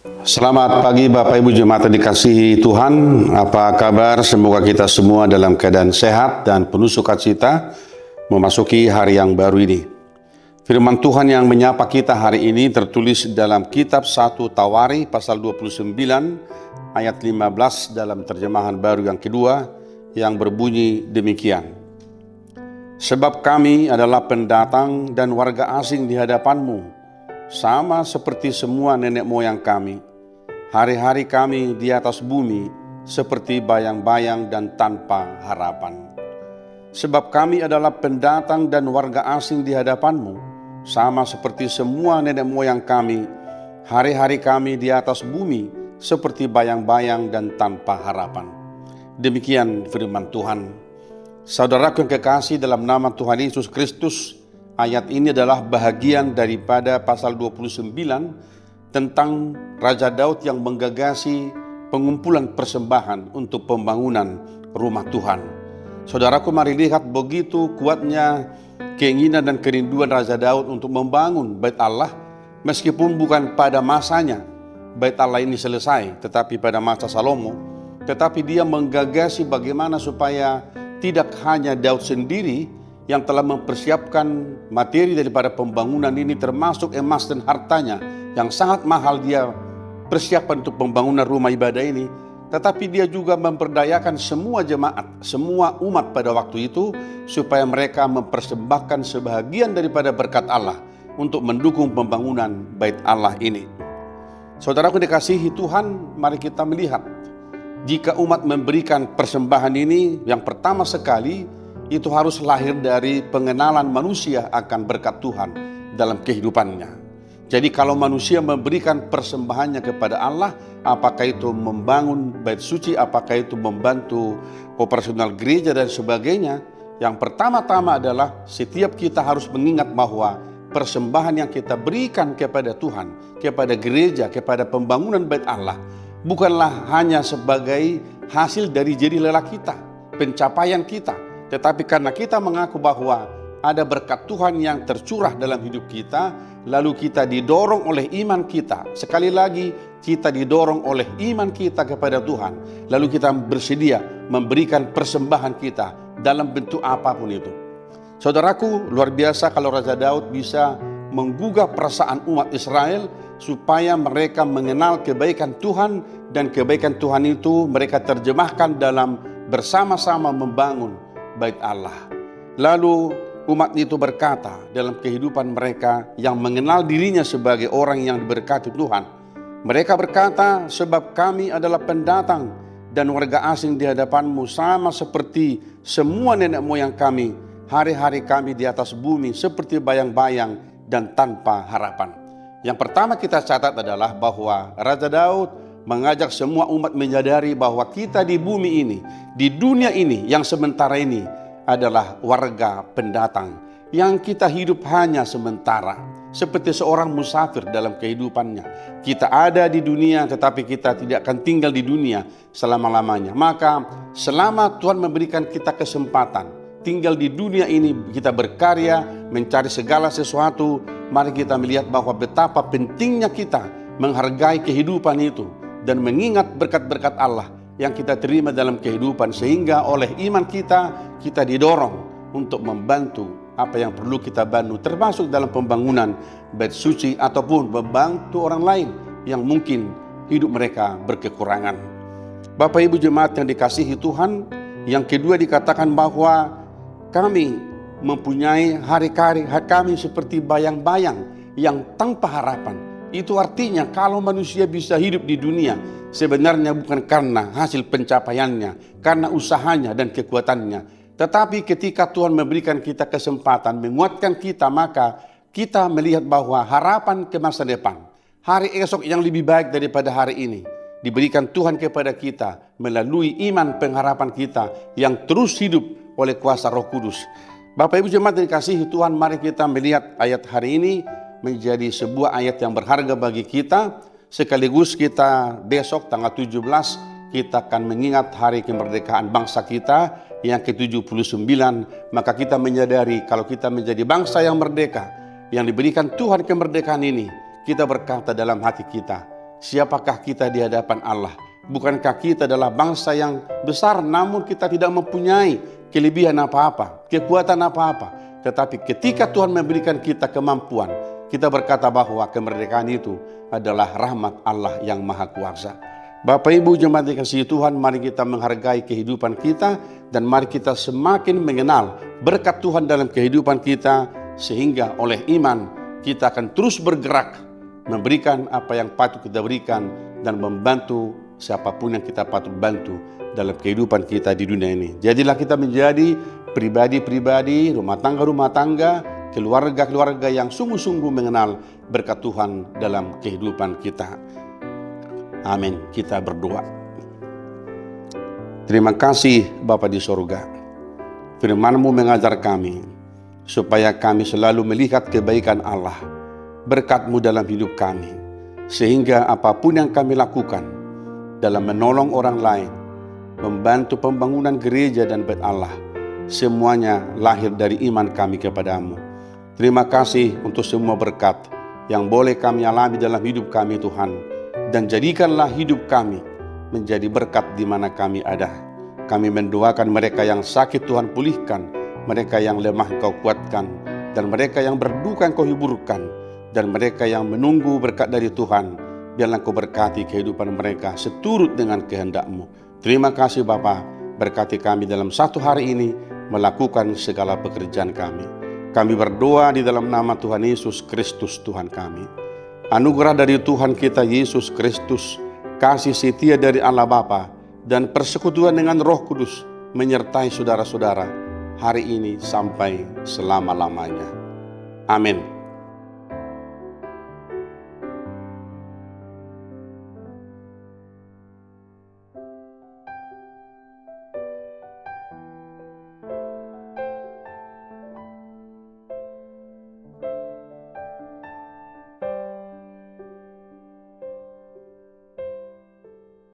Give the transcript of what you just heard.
Selamat pagi Bapak Ibu Jemaat yang dikasihi Tuhan. Apa kabar? Semoga kita semua dalam keadaan sehat dan penuh sukacita memasuki hari yang baru ini. Firman Tuhan yang menyapa kita hari ini tertulis dalam kitab 1 Tawari pasal 29 ayat 15 dalam terjemahan baru yang kedua yang berbunyi demikian. Sebab kami adalah pendatang dan warga asing di hadapanmu, sama seperti semua nenek moyang kami. Hari-hari kami di atas bumi seperti bayang-bayang dan tanpa harapan. Sebab kami adalah pendatang dan warga asing di hadapanmu, sama seperti semua nenek moyang kami. Hari-hari kami di atas bumi seperti bayang-bayang dan tanpa harapan. Demikian firman Tuhan. Saudaraku yang kekasih dalam nama Tuhan Yesus Kristus, ayat ini adalah bahagian daripada pasal 29 tentang Raja Daud yang menggagasi pengumpulan persembahan untuk pembangunan rumah Tuhan. Saudaraku, mari lihat begitu kuatnya keinginan dan kerinduan Raja Daud untuk membangun bait Allah, meskipun bukan pada masanya bait Allah ini selesai, tetapi pada masa Salomo. Tetapi dia menggagasi bagaimana supaya tidak hanya Daud sendiri yang telah mempersiapkan materi daripada pembangunan ini, termasuk emas dan hartanya yang sangat mahal dia persiapan untuk pembangunan rumah ibadah ini, tetapi dia juga memperdayakan semua jemaat, semua umat pada waktu itu, supaya mereka mempersembahkan sebahagian daripada berkat Allah untuk mendukung pembangunan bait Allah ini. Saudaraku dikasihi Tuhan, mari kita melihat, jika umat memberikan persembahan ini, yang pertama sekali itu harus lahir dari pengenalan manusia akan berkat Tuhan dalam kehidupannya. Jadi kalau manusia memberikan persembahannya kepada Allah, apakah itu membangun bait suci, apakah itu membantu operasional gereja dan sebagainya, yang pertama-tama adalah setiap kita harus mengingat bahwa persembahan yang kita berikan kepada Tuhan, kepada gereja, kepada pembangunan bait Allah, bukanlah hanya sebagai hasil dari jerih lelah kita, pencapaian kita, tetapi karena kita mengaku bahwa ada berkat Tuhan yang tercurah dalam hidup kita, lalu kita didorong oleh iman kita. Sekali lagi, kita didorong oleh iman kita kepada Tuhan, lalu kita bersedia memberikan persembahan kita dalam bentuk apapun itu. Saudaraku, luar biasa kalau Raja Daud bisa menggugah perasaan umat Israel supaya mereka mengenal kebaikan Tuhan, dan kebaikan Tuhan itu mereka terjemahkan dalam bersama-sama membangun bait Allah. Lalu umat itu berkata dalam kehidupan mereka yang mengenal dirinya sebagai orang yang diberkati Tuhan. Mereka berkata, sebab kami adalah pendatang dan warga asing di hadapanmu, sama seperti semua nenek moyang kami. Hari-hari kami di atas bumi seperti bayang-bayang dan tanpa harapan. Yang pertama kita catat adalah bahwa Raja Daud mengajak semua umat menyadari bahwa kita di bumi ini, di dunia ini yang sementara ini adalah warga pendatang, yang kita hidup hanya sementara, seperti seorang musafir dalam kehidupannya. Kita ada di dunia tetapi kita tidak akan tinggal di dunia selama-lamanya. Maka selama Tuhan memberikan kita kesempatan tinggal di dunia ini, kita berkarya, mencari segala sesuatu, mari kita melihat bahwa betapa pentingnya kita menghargai kehidupan itu dan mengingat berkat-berkat Allah yang kita terima dalam kehidupan, sehingga oleh iman kita didorong untuk membantu apa yang perlu kita bantu, termasuk dalam pembangunan bait suci ataupun membantu orang lain yang mungkin hidup mereka berkekurangan. Bapak Ibu jemaat yang dikasihi Tuhan, yang kedua dikatakan bahwa kami mempunyai hari-hari kami seperti bayang-bayang yang tanpa harapan. Itu artinya kalau manusia bisa hidup di dunia, sebenarnya bukan karena hasil pencapaiannya, karena usahanya dan kekuatannya. Tetapi ketika Tuhan memberikan kita kesempatan, menguatkan kita, maka kita melihat bahwa harapan ke masa depan, hari esok yang lebih baik daripada hari ini, diberikan Tuhan kepada kita melalui iman pengharapan kita yang terus hidup oleh kuasa Roh Kudus. Bapak Ibu jemaat yang dikasihi Tuhan, mari kita melihat ayat hari ini menjadi sebuah ayat yang berharga bagi kita. Sekaligus kita besok tanggal 17 kita akan mengingat hari kemerdekaan bangsa kita yang ke-79. Maka kita menyadari kalau kita menjadi bangsa yang merdeka, yang diberikan Tuhan kemerdekaan ini, kita berkata dalam hati kita, Siapakah kita di hadapan Allah? Bukankah kita adalah bangsa yang besar, namun kita tidak mempunyai kelebihan apa-apa, kekuatan apa-apa. Tetapi ketika Tuhan memberikan kita kemampuan, kita berkata bahwa kemerdekaan itu adalah rahmat Allah yang Maha Kuasa. Bapak Ibu jemaat dikasihi Tuhan, mari kita menghargai kehidupan kita dan mari kita semakin mengenal berkat Tuhan dalam kehidupan kita, sehingga oleh iman kita akan terus bergerak memberikan apa yang patut kita berikan dan membantu siapapun yang kita patut bantu dalam kehidupan kita di dunia ini. Jadilah kita menjadi pribadi-pribadi, rumah tangga, keluarga-keluarga yang sungguh-sungguh mengenal berkat Tuhan dalam kehidupan kita. Amin. Kita berdoa. Terima kasih Bapa di sorga. Firman-Mu mengajar kami supaya kami selalu melihat kebaikan Allah, berkat-Mu dalam hidup kami, sehingga apapun yang kami lakukan dalam menolong orang lain, membantu pembangunan gereja dan bait Allah, semuanya lahir dari iman kami kepadamu. Terima kasih untuk semua berkat yang boleh kami alami dalam hidup kami Tuhan, dan jadikanlah hidup kami menjadi berkat di mana kami ada. Kami mendoakan mereka yang sakit Tuhan pulihkan, mereka yang lemah Engkau kuatkan, dan mereka yang berduka Engkau hiburkan, dan mereka yang menunggu berkat dari Tuhan, biarlah Engkau berkati kehidupan mereka seturut dengan kehendak-Mu. Terima kasih Bapa, berkati kami dalam satu hari ini melakukan segala pekerjaan kami. Kami berdoa di dalam nama Tuhan Yesus Kristus Tuhan kami. Anugerah dari Tuhan kita Yesus Kristus, kasih setia dari Allah Bapa, dan persekutuan dengan Roh Kudus menyertai saudara-saudara hari ini sampai selama-lamanya. Amin.